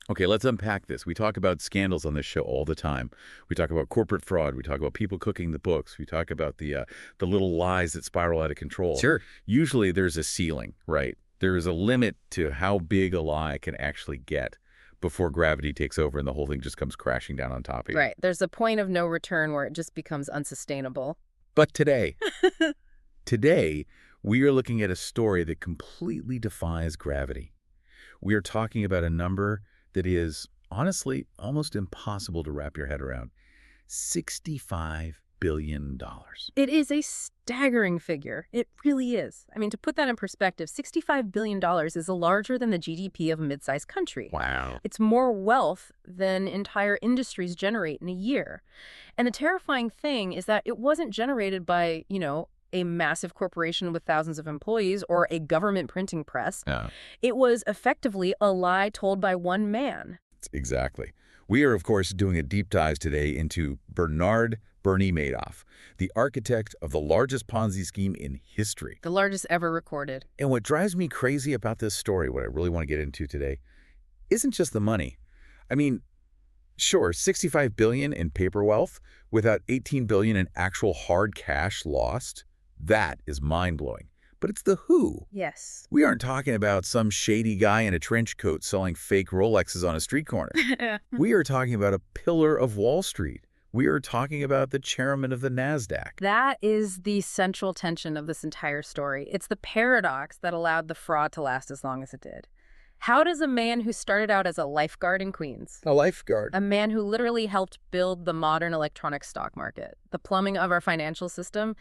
Okay, let's unpack this. We talk about scandals on this show all the time. We talk about corporate fraud. We talk about people cooking the books. We talk about the little lies that spiral out of control. Sure. Usually there's a ceiling, right? There is a limit to how big a lie can actually get before gravity takes over and the whole thing just comes crashing down on top of you. Right. There's a point of no return where it just becomes unsustainable. But today, we are looking at a story that completely defies gravity. We are talking about a number that is, honestly, almost impossible to wrap your head around. $65 billion. It is a staggering figure. It really is. I mean, to put that in perspective, $65 billion is larger than the GDP of a mid-sized country. Wow. It's more wealth than entire industries generate in a year. And the terrifying thing is that it wasn't generated by, a massive corporation with thousands of employees or a government printing press. Yeah. It was effectively a lie told by one man. Exactly. We are, of course, doing a deep dive today into Bernie Madoff, the architect of the largest Ponzi scheme in history. The largest ever recorded. And what drives me crazy about this story, what I really want to get into today, isn't just the money. I mean, sure, $65 billion in paper wealth without $18 billion in actual hard cash lost. That is mind-blowing. But it's the who. Yes. We aren't talking about some shady guy in a trench coat selling fake Rolexes on a street corner. We are talking about a pillar of Wall Street. We are talking about the chairman of the Nasdaq. That is the central tension of this entire story. It's the paradox that allowed the fraud to last as long as it did. How does a man who started out as a lifeguard in Queens, A lifeguard. a man who literally helped build the modern electronic stock market, the plumbing of our financial system,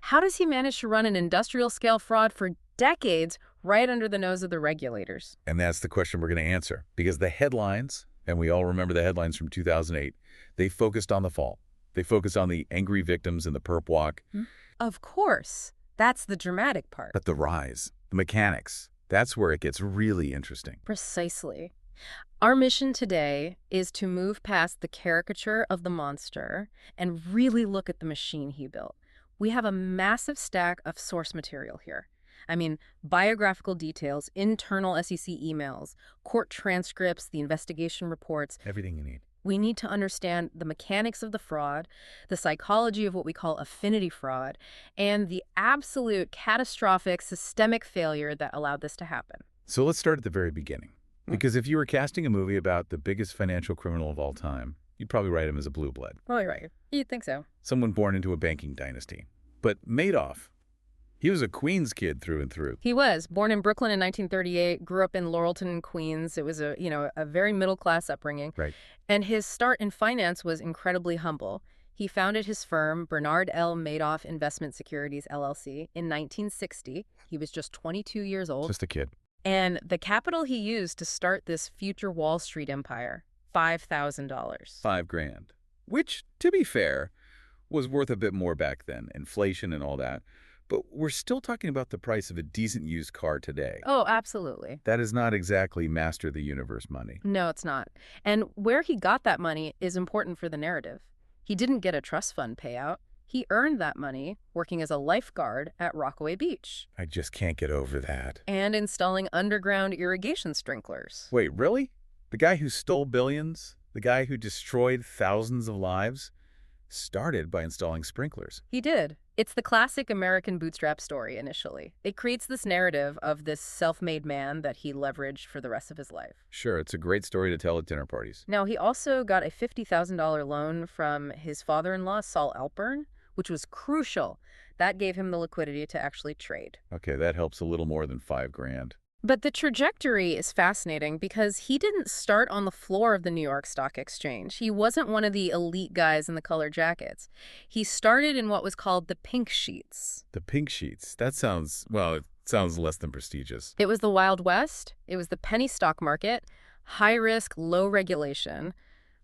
how does he manage to run an industrial-scale fraud for decades right under the nose of the regulators? And that's the question we're going to answer. Because the headlines, and we all remember the headlines from 2008, they focused on the fall. They focused on the angry victims in the perp walk. Of course. That's the dramatic part. But the rise, the mechanics, that's where it gets really interesting. Precisely. Our mission today is to move past the caricature of the monster and really look at the machine he built. We have a massive stack of source material here. I mean, biographical details, internal SEC emails, court transcripts, the investigation reports. Everything you need. We need to understand the mechanics of the fraud, the psychology of what we call affinity fraud, and the absolute catastrophic systemic failure that allowed this to happen. So let's start at the very beginning. Because if you were casting a movie about the biggest financial criminal of all time, you'd probably write him as a blue blood. Probably right. You'd think so. Someone born into a banking dynasty. But Madoff, he was a Queens kid through and through. He was born in Brooklyn in 1938, grew up in Laurelton, Queens. It was a very middle-class upbringing. Right. And his start in finance was incredibly humble. He founded his firm, Bernard L. Madoff Investment Securities, LLC, in 1960. He was just 22 years old. Just a kid. And the capital he used to start this future Wall Street empire, $5,000. $5,000. Which, to be fair, was worth a bit more back then, inflation and all that. But we're still talking about the price of a decent used car today. Oh, absolutely. That is not exactly master the universe money. No, it's not. And where he got that money is important for the narrative. He didn't get a trust fund payout. He earned that money working as a lifeguard at Rockaway Beach. I just can't get over that. And installing underground irrigation sprinklers. Wait, really? The guy who stole billions, the guy who destroyed thousands of lives, started by installing sprinklers. He did. It's the classic American bootstrap story initially. It creates this narrative of this self-made man that he leveraged for the rest of his life. Sure, it's a great story to tell at dinner parties. Now, he also got a $50,000 loan from his father-in-law, Saul Alpern, which was crucial. That gave him the liquidity to actually trade. Okay, that helps a little more than $5,000. But the trajectory is fascinating because he didn't start on the floor of the New York Stock Exchange. He wasn't one of the elite guys in the colored jackets. He started in what was called the pink sheets. The pink sheets. That sounds, well, it sounds less than prestigious. It was the Wild West. It was the penny stock market, high risk, low regulation.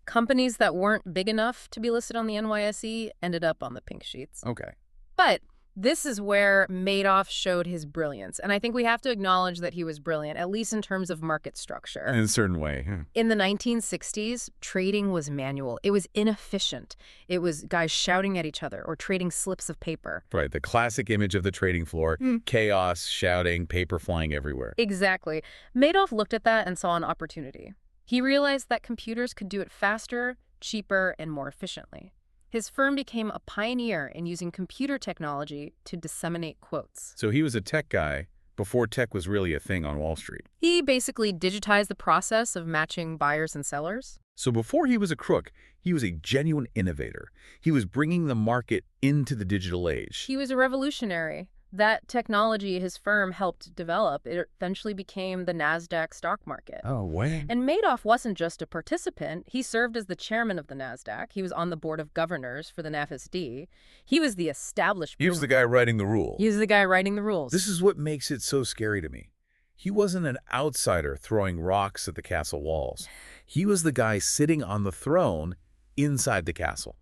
Companies that weren't big enough to be listed on the NYSE ended up on the pink sheets. Okay. But this is where Madoff showed his brilliance. And I think we have to acknowledge that he was brilliant, at least in terms of market structure. In a certain way. In the 1960s, trading was manual. It was inefficient. It was guys shouting at each other or trading slips of paper. Right, the classic image of the trading floor, chaos, shouting, paper flying everywhere. Exactly. Madoff looked at that and saw an opportunity. He realized that computers could do it faster, cheaper, and more efficiently. His firm became a pioneer in using computer technology to disseminate quotes. So he was a tech guy before tech was really a thing on Wall Street. He basically digitized the process of matching buyers and sellers. So before he was a crook, he was a genuine innovator. He was bringing the market into the digital age. He was a revolutionary. That technology his firm helped develop, it eventually became the Nasdaq stock market. Oh, way. And Madoff wasn't just a participant. He served as the chairman of the Nasdaq. He was on the board of governors for the NFSD. He was the established... He was the guy writing the rules. He was the guy writing the rules. This is what makes it so scary to me. He wasn't an outsider throwing rocks at the castle walls. He was the guy sitting on the throne inside the castle.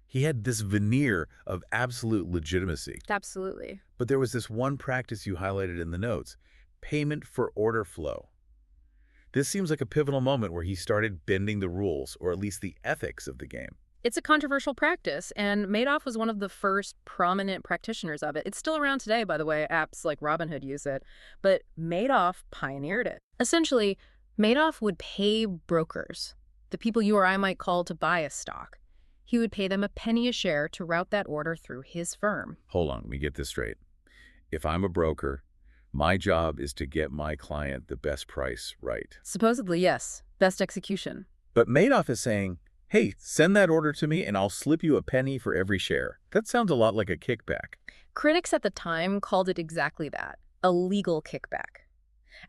He had this veneer of absolute legitimacy. Absolutely. But there was this one practice you highlighted in the notes, payment for order flow. This seems like a pivotal moment where he started bending the rules, or at least the ethics of the game. It's a controversial practice, and Madoff was one of the first prominent practitioners of it. It's still around today, by the way. Apps like Robinhood use it. But Madoff pioneered it. Essentially, Madoff would pay brokers, the people you or I might call to buy a stock. He would pay them a penny a share to route that order through his firm. Hold on, let me get this straight. If I'm a broker, my job is to get my client the best price, right? Supposedly, yes. Best execution. But Madoff is saying, hey, send that order to me and I'll slip you a penny for every share. That sounds a lot like a kickback. Critics at the time called it exactly that, a legal kickback.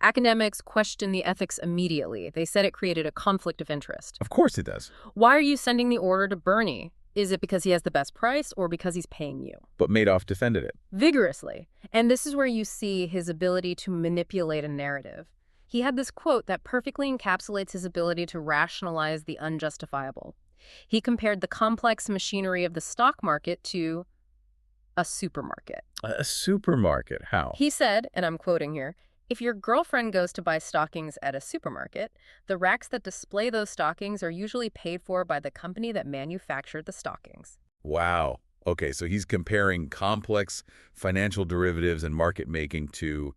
Academics questioned the ethics immediately. They said it created a conflict of interest. Of course it does. Why are you sending the order to Bernie? Is it because he has the best price or because he's paying you? But Madoff defended it. Vigorously. And this is where you see his ability to manipulate a narrative. He had this quote that perfectly encapsulates his ability to rationalize the unjustifiable. He compared the complex machinery of the stock market to a supermarket. A supermarket? How? He said, and I'm quoting here, if your girlfriend goes to buy stockings at a supermarket, the racks that display those stockings are usually paid for by the company that manufactured the stockings. Wow. Okay, so he's comparing complex financial derivatives and market making to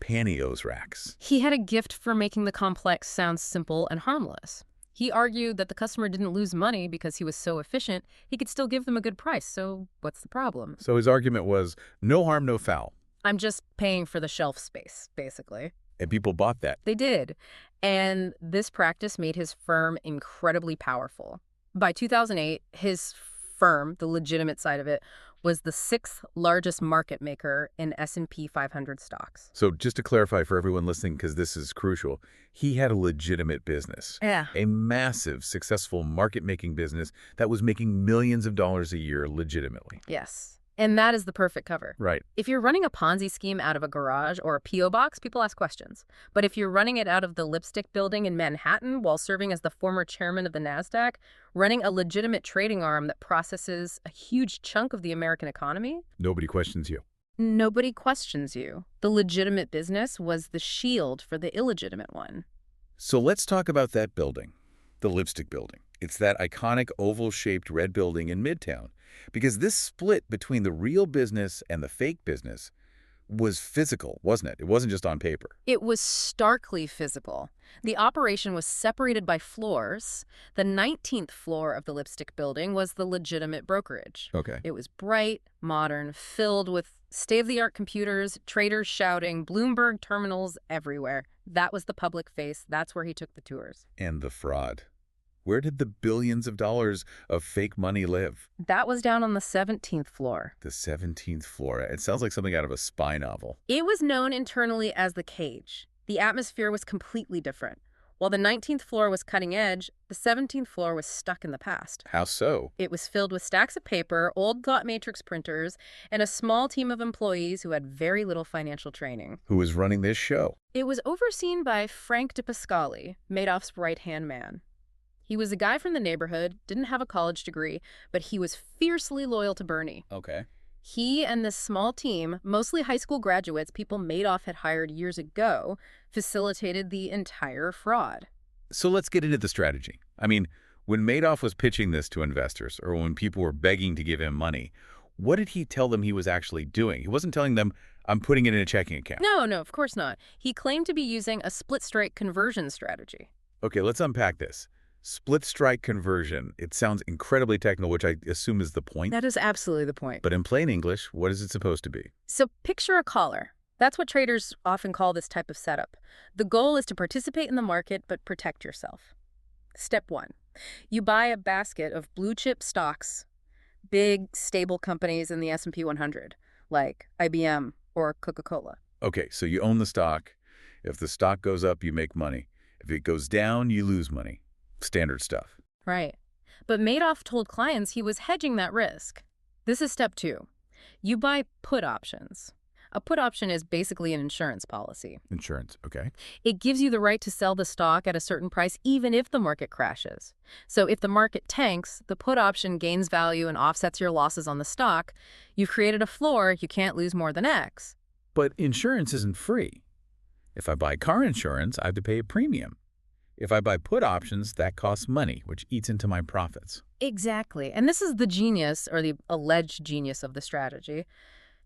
pantyhose racks. He had a gift for making the complex sound simple and harmless. He argued that the customer didn't lose money because he was so efficient, he could still give them a good price, so what's the problem? So his argument was, no harm, no foul. I'm just paying for the shelf space, basically. And people bought that. They did. And this practice made his firm incredibly powerful. By 2008, his firm, the legitimate side of it, was the sixth largest market maker in S&P 500 stocks. So just to clarify for everyone listening, because this is crucial, he had a legitimate business. Yeah. A massive, successful market-making business that was making millions of dollars a year legitimately. Yes. And that is the perfect cover. Right. If you're running a Ponzi scheme out of a garage or a P.O. box, people ask questions. But if you're running it out of the Lipstick Building in Manhattan while serving as the former chairman of the Nasdaq, running a legitimate trading arm that processes a huge chunk of the American economy, Nobody questions you. nobody questions you. The legitimate business was the shield for the illegitimate one. So let's talk about that building, the Lipstick Building. It's that iconic oval-shaped red building in Midtown. Because this split between the real business and the fake business was physical, wasn't it? It wasn't just on paper. It was starkly physical. The operation was separated by floors. The 19th floor of the Lipstick Building was the legitimate brokerage. Okay. It was bright, modern, filled with state-of-the-art computers, traders shouting, Bloomberg terminals everywhere. That was the public face. That's where he took the tours. And the fraud. Where did the billions of dollars of fake money live? That was down on the 17th floor. The 17th floor. It sounds like something out of a spy novel. It was known internally as the cage. The atmosphere was completely different. While the 19th floor was cutting edge, the 17th floor was stuck in the past. How so? It was filled with stacks of paper, old dot matrix printers, and a small team of employees who had very little financial training. Who was running this show? It was overseen by Frank DePascali, Madoff's right-hand man. He was a guy from the neighborhood, didn't have a college degree, but he was fiercely loyal to Bernie. Okay. He and this small team, mostly high school graduates, people Madoff had hired years ago, facilitated the entire fraud. So let's get into the strategy. I mean, when Madoff was pitching this to investors, or when people were begging to give him money, what did he tell them he was actually doing? He wasn't telling them, I'm putting it in a checking account. No, no, of course not. He claimed to be using a split-strike conversion strategy. Okay, let's unpack this. Split strike conversion. It sounds incredibly technical, which I assume is the point. That is absolutely the point. But in plain English, what is it supposed to be? So picture a collar. That's what traders often call this type of setup. The goal is to participate in the market but protect yourself. Step 1. You buy a basket of blue-chip stocks, big, stable companies in the S&P 100, like IBM or Coca-Cola. Okay, so you own the stock. If the stock goes up, you make money. If it goes down, you lose money. Standard stuff. Right. But Madoff told clients he was hedging that risk. This is step 2. You buy put options. A put option is basically an insurance policy. Insurance, okay. It gives you the right to sell the stock at a certain price even if the market crashes. So if the market tanks, the put option gains value and offsets your losses on the stock. You've created a floor, you can't lose more than X. But insurance isn't free. If I buy car insurance, I have to pay a premium. If I buy put options, that costs money, which eats into my profits. Exactly. And this is the genius, or the alleged genius of the strategy.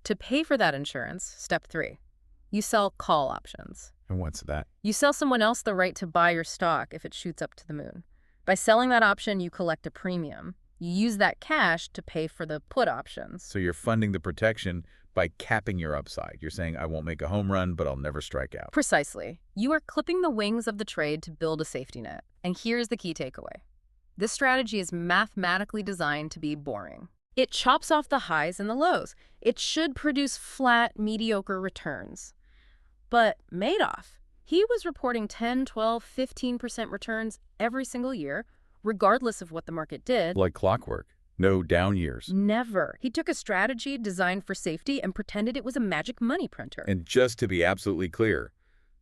To pay for that insurance, step 3, you sell call options. And what's that? You sell someone else the right to buy your stock if it shoots up to the moon. By selling that option, you collect a premium. You use that cash to pay for the put options. So you're funding the protection by capping your upside. You're saying, I won't make a home run, but I'll never strike out. Precisely. You are clipping the wings of the trade to build a safety net. And here's the key takeaway. This strategy is mathematically designed to be boring. It chops off the highs and the lows. It should produce flat, mediocre returns. But Madoff, he was reporting 10, 12, 15% returns every single year, regardless of what the market did. Like clockwork. No down years. Never. He took a strategy designed for safety and pretended it was a magic money printer. And just to be absolutely clear,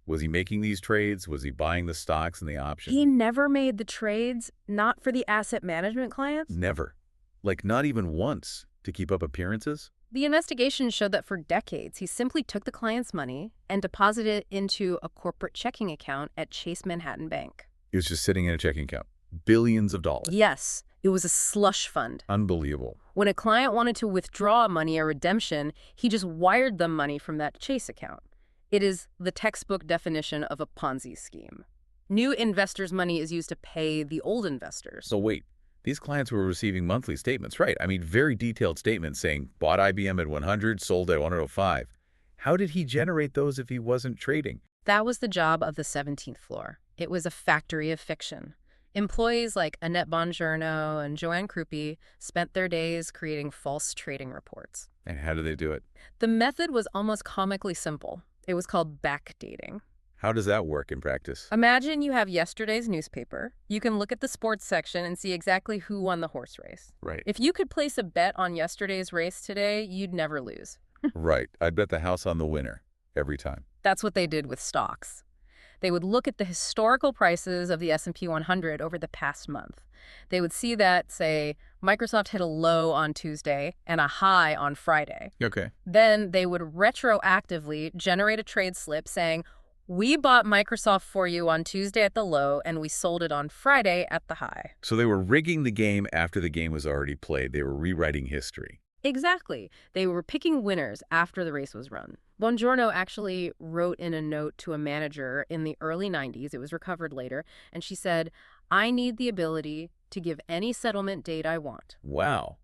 was he making these trades? Was he buying the stocks and the options? He never made the trades, not for the asset management clients. Never. Like not even once to keep up appearances? The investigation showed that for decades, he simply took the client's money and deposited it into a corporate checking account at Chase Manhattan Bank. It was just sitting in a checking account. Billions of dollars. Yes, it was a slush fund. Unbelievable. When a client wanted to withdraw money or redemption, he just wired them money from that Chase account. It is the textbook definition of a Ponzi scheme. New investors' money is used to pay the old investors. So wait, these clients were receiving monthly statements, right? I mean, very detailed statements saying, bought IBM at 100, sold at 105. How did he generate those if he wasn't trading? That was the job of the 17th floor. It was a factory of fiction. Employees like Annette Bongiorno and Joanne Krupi spent their days creating false trading reports. And how did they do it? The method was almost comically simple. It was called backdating. How does that work in practice? Imagine you have yesterday's newspaper. You can look at the sports section and see exactly who won the horse race. Right. If you could place a bet on yesterday's race today, you'd never lose. Right. I'd bet the house on the winner every time. That's what they did with stocks. They would look at the historical prices of the S&P 100 over the past month. They would see that, say, Microsoft hit a low on Tuesday and a high on Friday. Okay. Then they would retroactively generate a trade slip saying, we bought Microsoft for you on Tuesday at the low and we sold it on Friday at the high. So they were rigging the game after the game was already played. They were rewriting history. Exactly. They were picking winners after the race was run. Bongiorno actually wrote in a note to a manager in the early 90s, it was recovered later, and she said, I need the ability to give any settlement date I want. Wow.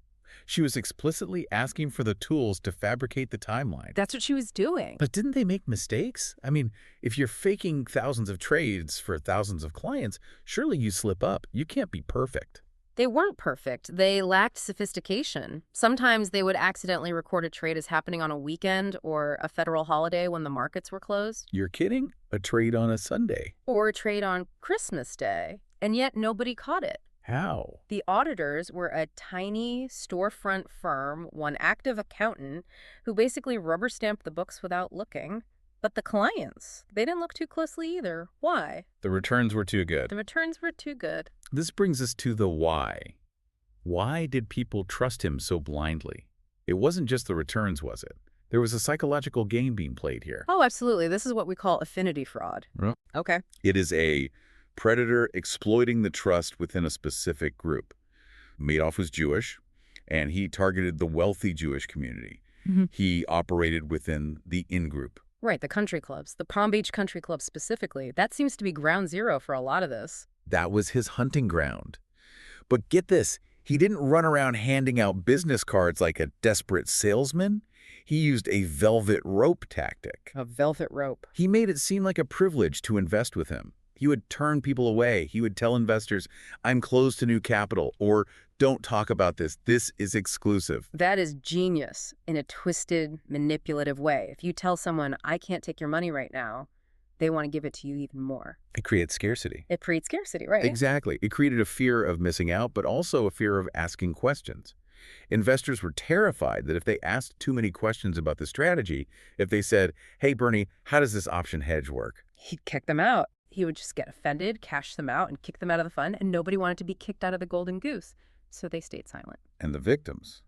She was explicitly asking for the tools to fabricate the timeline. That's what she was doing. But didn't they make mistakes? I mean, if you're faking thousands of trades for thousands of clients, surely you slip up. You can't be perfect. They weren't perfect. They lacked sophistication. Sometimes they would accidentally record a trade as happening on a weekend or a federal holiday when the markets were closed. You're kidding? A trade on a Sunday. Or a trade on Christmas Day. And yet nobody caught it. How? The auditors were a tiny storefront firm, one active accountant, who basically rubber-stamped the books without looking. But the clients, they didn't look too closely either. Why? The returns were too good. The returns were too good. This brings us to the why. Why did people trust him so blindly? It wasn't just the returns, was it? There was a psychological game being played here. Oh, absolutely. This is what we call affinity fraud. Yep. Okay. It is a predator exploiting the trust within a specific group. Madoff was Jewish, and he targeted the wealthy Jewish community. He operated within the in-group. Right, the country clubs, the Palm Beach country club specifically. That seems to be ground zero for a lot of this. That was his hunting ground. But get this, he didn't run around handing out business cards like a desperate salesman. He used a velvet rope tactic. A velvet rope. He made it seem like a privilege to invest with him. He would turn people away. He would tell investors, I'm closed to new capital, or don't talk about this. This is exclusive. That is genius in a twisted, manipulative way. If you tell someone, I can't take your money right now, they want to give it to you even more. It creates scarcity. It creates scarcity, right? Exactly. It created a fear of missing out, but also a fear of asking questions. Investors were terrified that if they asked too many questions about the strategy, if they said, hey, Bernie, how does this option hedge work? He'd kick them out. He would just get offended, cash them out, and kick them out of the fund, and nobody wanted to be kicked out of the golden goose. So they stayed silent. And the victims?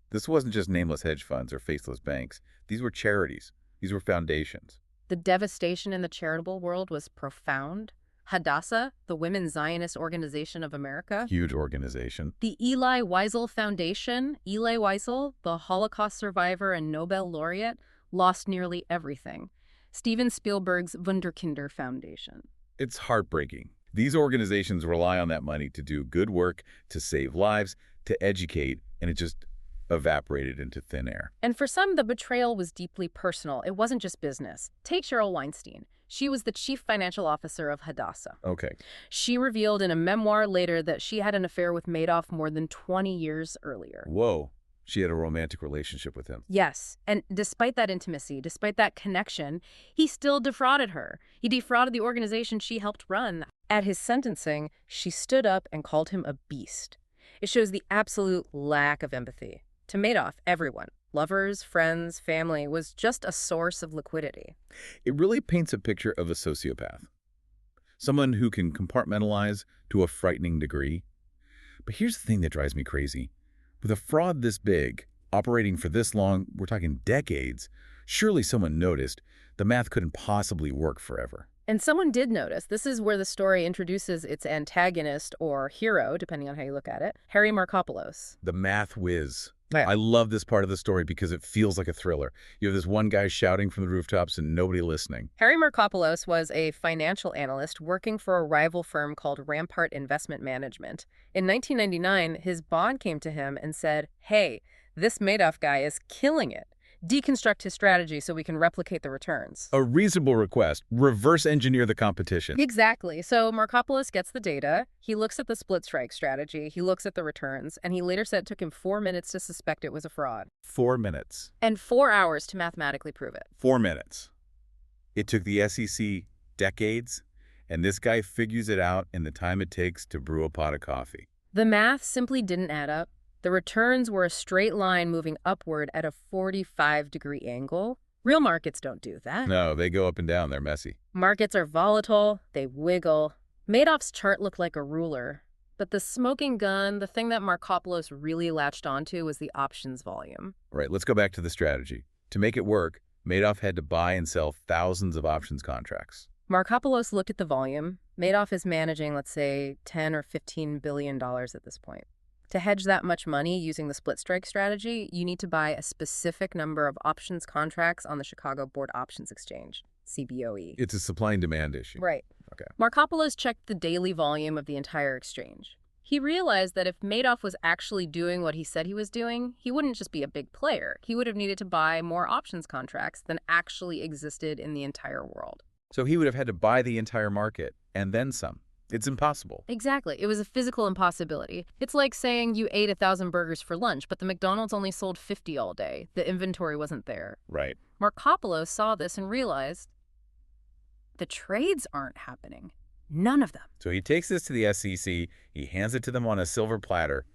This wasn't just nameless hedge funds or faceless banks. These were charities. These were foundations. The devastation in the charitable world was profound. Hadassah, the Women's Zionist Organization of America. Huge organization. The Elie Wiesel Foundation, Elie Wiesel, the Holocaust survivor and Nobel laureate, lost nearly everything. Steven Spielberg's Wunderkinder Foundation. It's heartbreaking. These organizations rely on that money to do good work, to save lives, to educate, and it just evaporated into thin air. And for some, the betrayal was deeply personal. It wasn't just business. Take Cheryl Weinstein. She was the chief financial officer of Hadassah. Okay. She revealed in a memoir later that she had an affair with Madoff more than 20 years earlier. Whoa. She had a romantic relationship with him. Yes, and despite that intimacy, despite that connection, he still defrauded her. He defrauded the organization she helped run. At his sentencing, she stood up and called him a beast. It shows the absolute lack of empathy. To Madoff, everyone, lovers, friends, family, was just a source of liquidity. It really paints a picture of a sociopath. Someone who can compartmentalize to a frightening degree. But here's the thing that drives me crazy. With a fraud this big, operating for this long, we're talking decades, surely someone noticed the math couldn't possibly work forever. And someone did notice. This is where the story introduces its antagonist or hero, depending on how you look at it, Harry Markopolos. The math whiz. Yeah. I love this part of the story because it feels like a thriller. You have this one guy shouting from the rooftops and nobody listening. Harry Markopolos was a financial analyst working for a rival firm called Rampart Investment Management. In 1999, his bond came to him and said, hey, this Madoff guy is killing it. Deconstruct his strategy so we can replicate the returns. A reasonable request. Reverse engineer the competition. Exactly. So Markopolos gets the data. He looks at the split strike strategy. He looks at the returns. And he later said it took him 4 minutes to suspect it was a fraud. 4 minutes. And 4 hours to mathematically prove it. 4 minutes. It took the SEC decades, and this guy figures it out in the time it takes to brew a pot of coffee. The math simply didn't add up. The returns were a straight line moving upward at a 45-degree angle. Real markets don't do that. No, they go up and down. They're messy. Markets are volatile. They wiggle. Madoff's chart looked like a ruler. But the smoking gun, the thing that Markopolos really latched onto, was the options volume. All right, let's go back to the strategy. To make it work, Madoff had to buy and sell thousands of options contracts. Markopolos looked at the volume. Madoff is managing, let's say, $10 or $15 billion at this point. To hedge that much money using the split strike strategy, you need to buy a specific number of options contracts on the Chicago Board Options Exchange, CBOE. It's a supply and demand issue. Right. Okay. Markopolos checked the daily volume of the entire exchange. He realized that if Madoff was actually doing what he said he was doing, he wouldn't just be a big player. He would have needed to buy more options contracts than actually existed in the entire world. So he would have had to buy the entire market and then some. It's impossible. Exactly. It was a physical impossibility. It's like saying you ate 1,000 burgers for lunch, but the McDonald's only sold 50 all day. The inventory wasn't there. Right. Markopolos saw this and realized the trades aren't happening. None of them. So he takes this to the SEC. He hands it to them on a silver platter.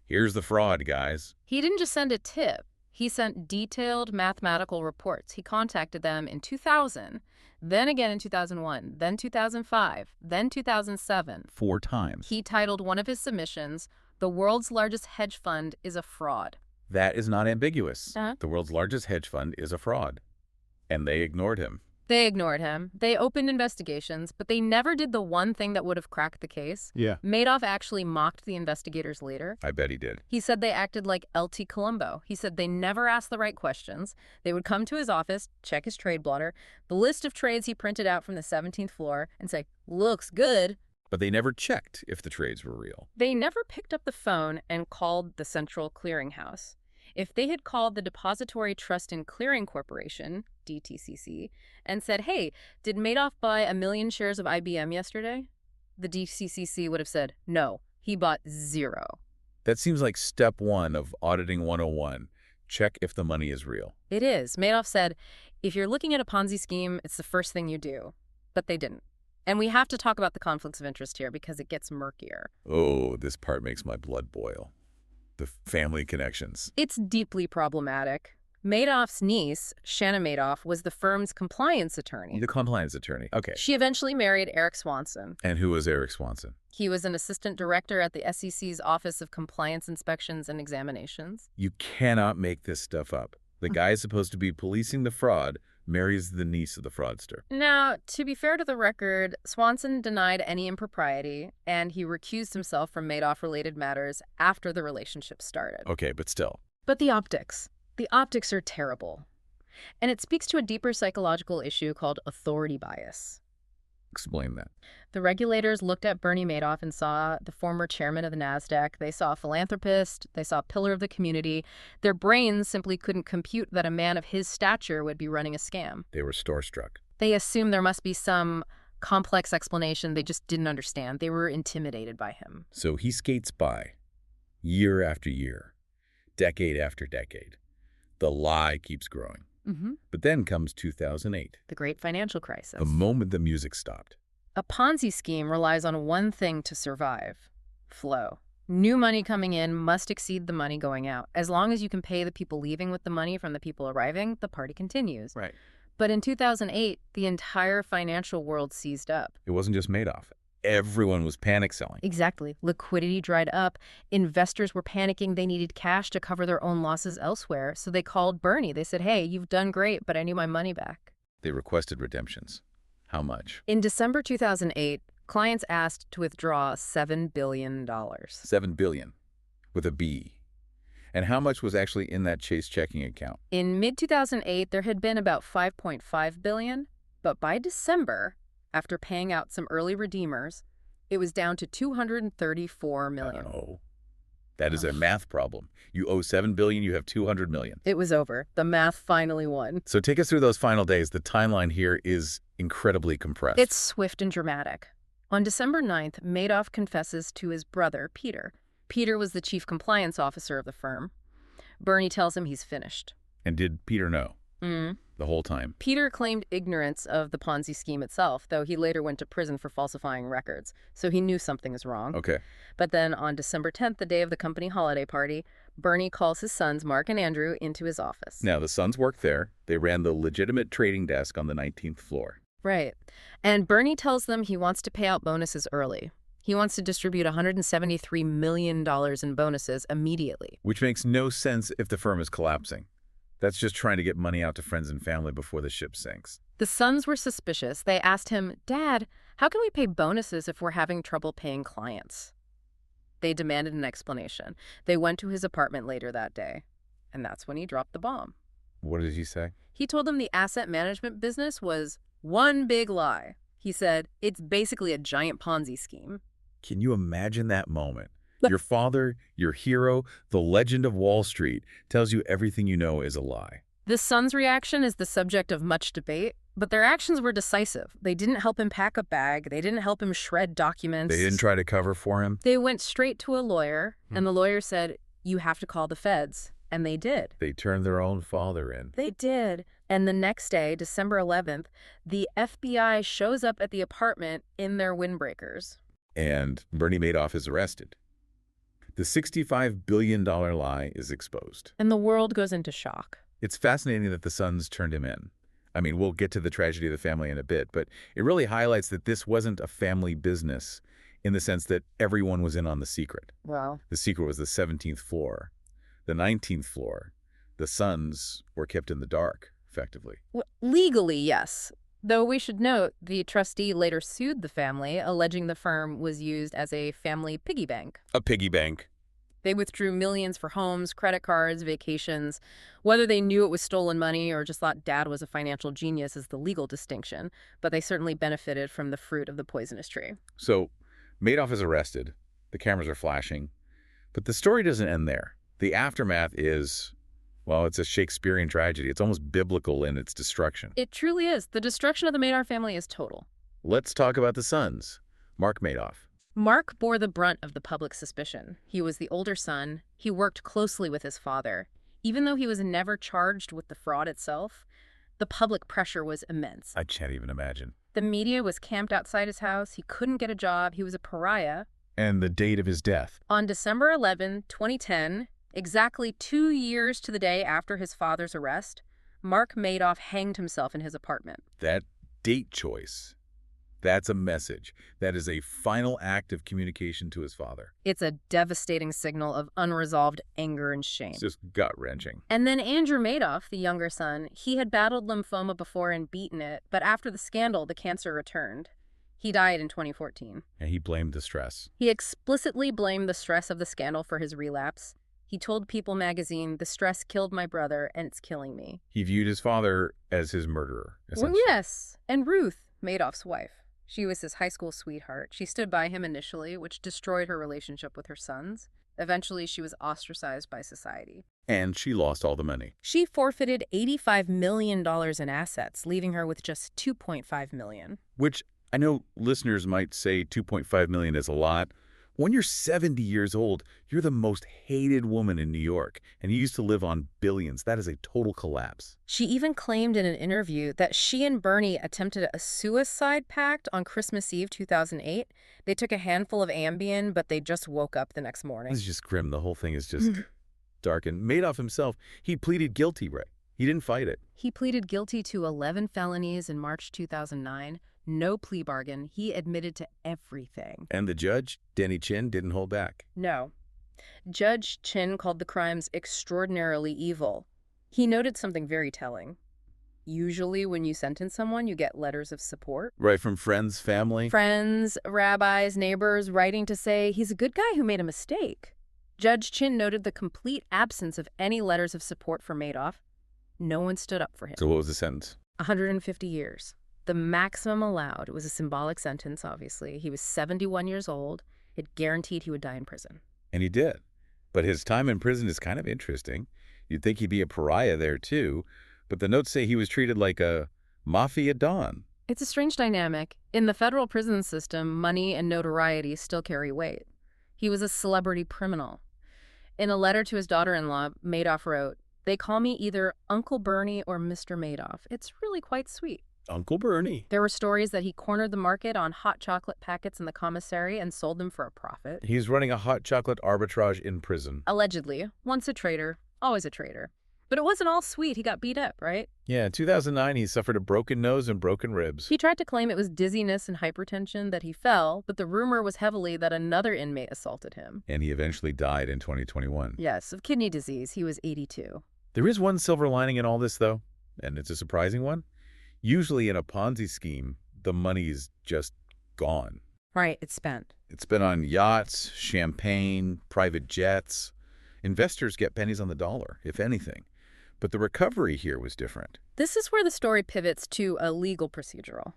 Here's the fraud, guys. He didn't just send a tip. He sent detailed mathematical reports. He contacted them in 2000, then again in 2001, then 2005, then 2007. 4 times. He titled one of his submissions, "The World's Largest Hedge Fund is a Fraud." That is not ambiguous. Uh-huh. The world's largest hedge fund is a fraud. And they ignored him. They ignored him. They opened investigations, but they never did the one thing that would have cracked the case. Yeah. Madoff actually mocked the investigators later. I bet he did. He said they acted like LT Columbo. He said they never asked the right questions. They would come to his office, check his trade blotter, the list of trades he printed out from the 17th floor, and say, "Looks good." But they never checked if the trades were real. They never picked up the phone and called the Central Clearinghouse. If they had called the Depository Trust and Clearing Corporation, DTCC, and said, "Hey, did Madoff buy 1 million shares of IBM yesterday?" the DTCC would have said, "No, he bought 0. That seems like step 1 of auditing 101. Check if the money is real. It is. Madoff said, if you're looking at a Ponzi scheme, it's the first thing you do. But they didn't. And we have to talk about the conflicts of interest here because it gets murkier. Oh, this part makes my blood boil. The family connections. It's deeply problematic. Madoff's niece, Shanna Madoff, was the firm's compliance attorney. The compliance attorney. Okay. She eventually married Eric Swanson. And who was Eric Swanson? He was an assistant director at the SEC's Office of Compliance Inspections and Examinations. You cannot make this stuff up. The guy is supposed to be policing the fraud, marries the niece of the fraudster. Now, to be fair to the record, Swanson denied any impropriety, and he recused himself from Madoff-related matters after the relationship started. Okay, but still. But the optics. The optics are terrible. And it speaks to a deeper psychological issue called authority bias. Explain that. The regulators looked at Bernie Madoff and saw the former chairman of the Nasdaq. They saw a philanthropist. They saw a pillar of the community. Their brains simply couldn't compute that a man of his stature would be running a scam. They were starstruck. They assumed there must be some complex explanation they just didn't understand. They were intimidated by him. So he skates by, year after year, decade after decade. The lie keeps growing. But then comes 2008. The great financial crisis. The moment the music stopped. A Ponzi scheme relies on one thing to survive: flow. New money coming in must exceed the money going out. As long as you can pay the people leaving with the money from the people arriving, the party continues. Right. But in 2008, the entire financial world seized up. It wasn't just Madoff. Everyone was panic selling. Exactly. Liquidity dried up. Investors were panicking. They needed cash to cover their own losses elsewhere. So they called Bernie. They said, "Hey, you've done great, but I need my money back." They requested redemptions. How much? In December 2008, clients asked to withdraw $7 billion. $7 billion, with a B. And how much was actually in that Chase checking account? In mid-2008, there had been about $5.5 billion. But by December, after paying out some early redeemers, it was down to $234 million. Oh, that is a math problem. You owe $7 billion, you have $200 million. It was over. The math finally won. So take us through those final days. The timeline here is incredibly compressed. It's swift and dramatic. On December 9th, Madoff confesses to his brother, Peter. Peter was the chief compliance officer of the firm. Bernie tells him he's finished. And did Peter know? The whole time? Peter claimed ignorance of the Ponzi scheme itself, though he later went to prison for falsifying records, so he knew something was wrong. Okay. But then on December 10th, the day of the company holiday party, Bernie calls his sons, Mark and Andrew, into his office. Now, the sons worked there. They ran the legitimate trading desk on the 19th floor. Right. And Bernie tells them he wants to pay out bonuses early. He wants to distribute $173 million in bonuses immediately. Which makes no sense if the firm is collapsing. That's just trying to get money out to friends and family before the ship sinks. The sons were suspicious. They asked him, "Dad, how can we pay bonuses if we're having trouble paying clients?" They demanded an explanation. They went to his apartment later that day, and that's when he dropped the bomb. What did he say? He told them the asset management business was one big lie. He said, it's basically a giant Ponzi scheme. Can you imagine that moment? Your father, your hero, the legend of Wall Street, tells you everything you know is a lie. The son's reaction is the subject of much debate, but their actions were decisive. They didn't help him pack a bag. They didn't help him shred documents. They didn't try to cover for him? They went straight to a lawyer, and the lawyer said, "You have to call the feds." And they did. They turned their own father in. They did. And the next day, December 11th, the FBI shows up at the apartment in their windbreakers. And Bernie Madoff is arrested. The $65 billion lie is exposed. And the world goes into shock. It's fascinating that the sons turned him in. I mean, we'll get to the tragedy of the family in a bit, but it really highlights that this wasn't a family business in the sense that everyone was in on the secret. Wow. The secret was the 17th floor. The 19th floor. The sons were kept in the dark, effectively. Legally, yes. Though we should note, the trustee later sued the family, alleging the firm was used as a family piggy bank. A piggy bank. They withdrew millions for homes, credit cards, vacations. Whether they knew it was stolen money or just thought Dad was a financial genius is the legal distinction, but they certainly benefited from the fruit of the poisonous tree. So Madoff is arrested. The cameras are flashing. But the story doesn't end there. The aftermath is, well, it's a Shakespearean tragedy. It's almost biblical in its destruction. It truly is. The destruction of the Madoff family is total. Let's talk about the sons. Mark Madoff. Mark bore the brunt of the public suspicion. He was the older son. He worked closely with his father. Even though he was never charged with the fraud itself, the public pressure was immense. I can't even imagine. The media was camped outside his house. He couldn't get a job. He was a pariah. And the date of his death. On December 11, 2010, exactly 2 years to the day after his father's arrest, Mark Madoff hanged himself in his apartment. That date choice, that's a message. That is a final act of communication to his father. It's a devastating signal of unresolved anger and shame. It's just gut-wrenching. And then Andrew Madoff, the younger son, he had battled lymphoma before and beaten it, but after the scandal, the cancer returned. He died in 2014. And he blamed the stress. He explicitly blamed the stress of the scandal for his relapse. He told People magazine, "The stress killed my brother, and it's killing me." He viewed his father as his murderer, Well, essentially. yes, and Ruth, Madoff's wife. She was his high school sweetheart. She stood by him initially, which destroyed her relationship with her sons. Eventually, she was ostracized by society. And she lost all the money. She forfeited $85 million in assets, leaving her with just $2.5 million. Which I know listeners might say 2.5 million is a lot. When you're 70 years old, you're the most hated woman in New York, and you used to live on billions. That is a total collapse. She even claimed in an interview that she and Bernie attempted a suicide pact on Christmas Eve 2008. They took a handful of Ambien, but they just woke up the next morning. This is just grim. The whole thing is just dark. And Madoff himself, he pleaded guilty, right? He didn't fight it. He pleaded guilty to 11 felonies in March 2009. No plea bargain. He admitted to everything. And the judge, Denny Chin, didn't hold back. No. Judge Chin called the crimes extraordinarily evil. He noted something very telling. Usually when you sentence someone, you get letters of support. Right, from friends, family. Friends, rabbis, neighbors writing to say he's a good guy who made a mistake. Judge Chin noted the complete absence of any letters of support for Madoff. No one stood up for him. So what was the sentence? 150 years. The maximum allowed. It was a symbolic sentence, obviously. He was 71 years old. It guaranteed he would die in prison. And he did. But his time in prison is kind of interesting. You'd think he'd be a pariah there, too. But the notes say he was treated like a mafia don. It's a strange dynamic. In the federal prison system, money and notoriety still carry weight. He was a celebrity criminal. In a letter to his daughter-in-law, Madoff wrote, "They call me either Uncle Bernie or Mr. Madoff. It's really quite sweet." Uncle Bernie. There were stories that he cornered the market on hot chocolate packets in the commissary and sold them for a profit. He's running a hot chocolate arbitrage in prison. Allegedly. Once a traitor, always a traitor. But it wasn't all sweet. He got beat up, right? Yeah, in 2009, he suffered a broken nose and broken ribs. He tried to claim it was dizziness and hypertension that he fell, but the rumor was heavily that another inmate assaulted him. And he eventually died in 2021. Yes, of kidney disease. He was 82. There is one silver lining in all this, though, and it's a surprising one. Usually in a Ponzi scheme, the money's just gone. Right, it's spent. It's been on yachts, champagne, private jets. Investors get pennies on the dollar, if anything. But the recovery here was different. This is where the story pivots to a legal procedural.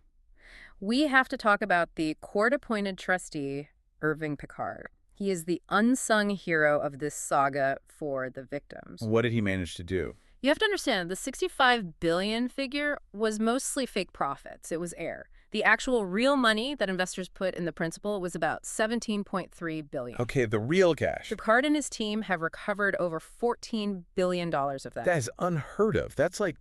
We have to talk about the court-appointed trustee, Irving Picard. He is the unsung hero of this saga for the victims. What did he manage to do? You have to understand, the 65 billion figure was mostly fake profits. It was air. The actual real money that investors put in the principal was about 17.3 billion. Okay, the real cash. Picard and his team have recovered over $14 billion of that. That is unheard of. That's like,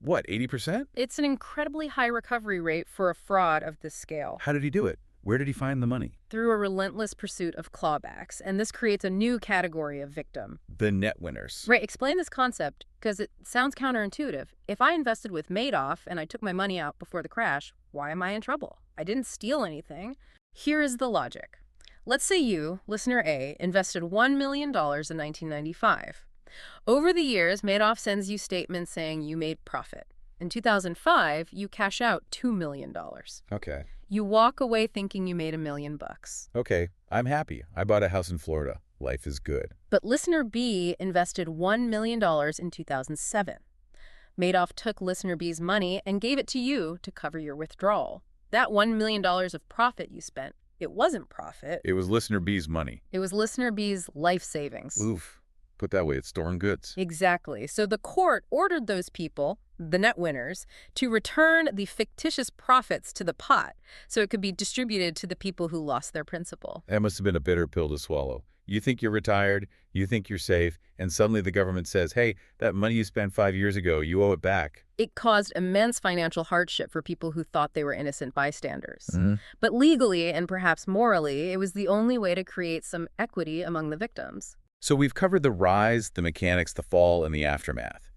what, 80%? It's an incredibly high recovery rate for a fraud of this scale. How did he do it? Where did he find the money? Through a relentless pursuit of clawbacks, and this creates a new category of victim. The net winners. Right, explain this concept, because it sounds counterintuitive. If I invested with Madoff and I took my money out before the crash, why am I in trouble? I didn't steal anything. Here is the logic. Let's say you, listener A, invested $1 million in 1995. Over the years, Madoff sends you statements saying you made profit. In 2005, you cash out $2 million. Okay. You walk away thinking you made $1 million. Okay, I'm happy. I bought a house in Florida. Life is good. But listener B invested $1 million in 2007. Madoff took listener B's money and gave it to you to cover your withdrawal. That $1 million of profit you spent, it wasn't profit. It was listener B's money. It was listener B's life savings. Oof. Put that way, it's stolen goods. Exactly. So the court ordered those people, the net winners, to return the fictitious profits to the pot so it could be distributed to the people who lost their principal. That must have been a bitter pill to swallow. You think you're retired, you think you're safe, and suddenly the government says, hey, that money you spent 5 years ago, you owe it back. It caused immense financial hardship for people who thought they were innocent bystanders. Mm-hmm. But legally, and perhaps morally, it was the only way to create some equity among the victims. So we've covered the rise, the mechanics, the fall, and the aftermath.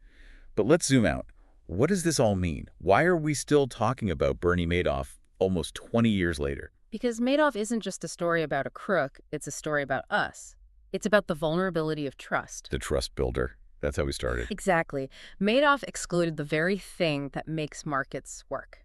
But let's zoom out. What does this all mean? Why are we still talking about Bernie Madoff almost 20 years later? Because Madoff isn't just a story about a crook, it's a story about us. It's about the vulnerability of trust. The trust builder. That's how we started. Exactly. Madoff excluded the very thing that makes markets work.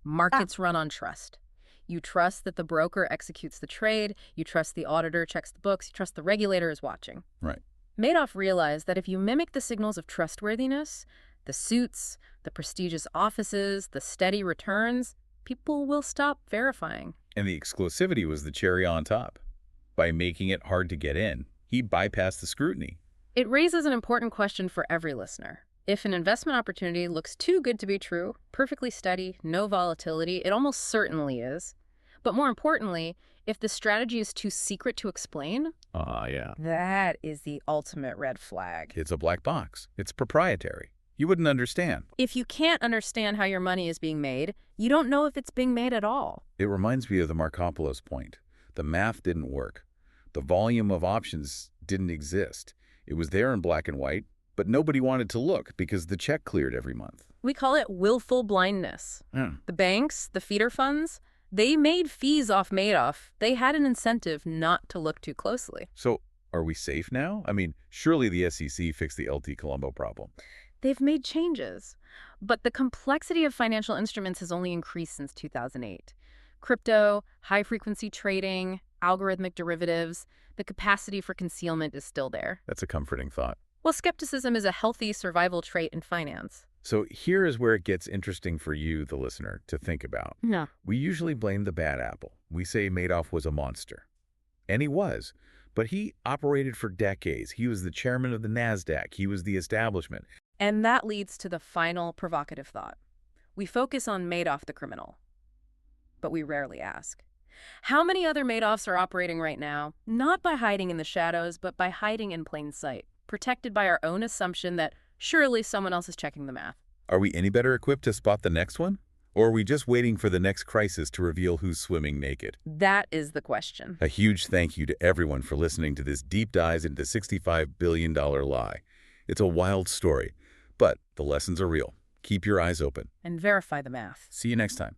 Markets run on trust. You trust that the broker executes the trade, you trust the auditor checks the books, you trust the regulator is watching. Right. Madoff realized that if you mimic the signals of trustworthiness, the suits, the prestigious offices, the steady returns, people will stop verifying. And the exclusivity was the cherry on top. By making it hard to get in, he bypassed the scrutiny. It raises an important question for every listener. If an investment opportunity looks too good to be true, perfectly steady, no volatility, it almost certainly is. But more importantly, if the strategy is too secret to explain, Yeah. that is the ultimate red flag. It's a black box. It's proprietary. You wouldn't understand. If you can't understand how your money is being made, you don't know if it's being made at all. It reminds me of the Markopolos point. The math didn't work. The volume of options didn't exist. It was there in black and white, but nobody wanted to look because the check cleared every month. We call it willful blindness. The banks, the feeder funds, they made fees off Madoff. They had an incentive not to look too closely. So are we safe now? I mean, surely the SEC fixed the LT Colombo problem. They've made changes, but the complexity of financial instruments has only increased since 2008. Crypto, high-frequency trading, algorithmic derivatives, the capacity for concealment is still there. That's a comforting thought. Well, skepticism is a healthy survival trait in finance. So here is where it gets interesting for you, the listener, to think about. No. We usually blame the bad apple. We say Madoff was a monster. And he was. But he operated for decades. He was the chairman of the Nasdaq. He was the establishment. And that leads to the final provocative thought. We focus on Madoff the criminal, but we rarely ask, how many other Madoffs are operating right now, not by hiding in the shadows, but by hiding in plain sight, protected by our own assumption that surely someone else is checking the math? Are we any better equipped to spot the next one? Or are we just waiting for the next crisis to reveal who's swimming naked? That is the question. A huge thank you to everyone for listening to this deep dive into the $65 billion lie. It's a wild story, but the lessons are real. Keep your eyes open. And verify the math. See you next time.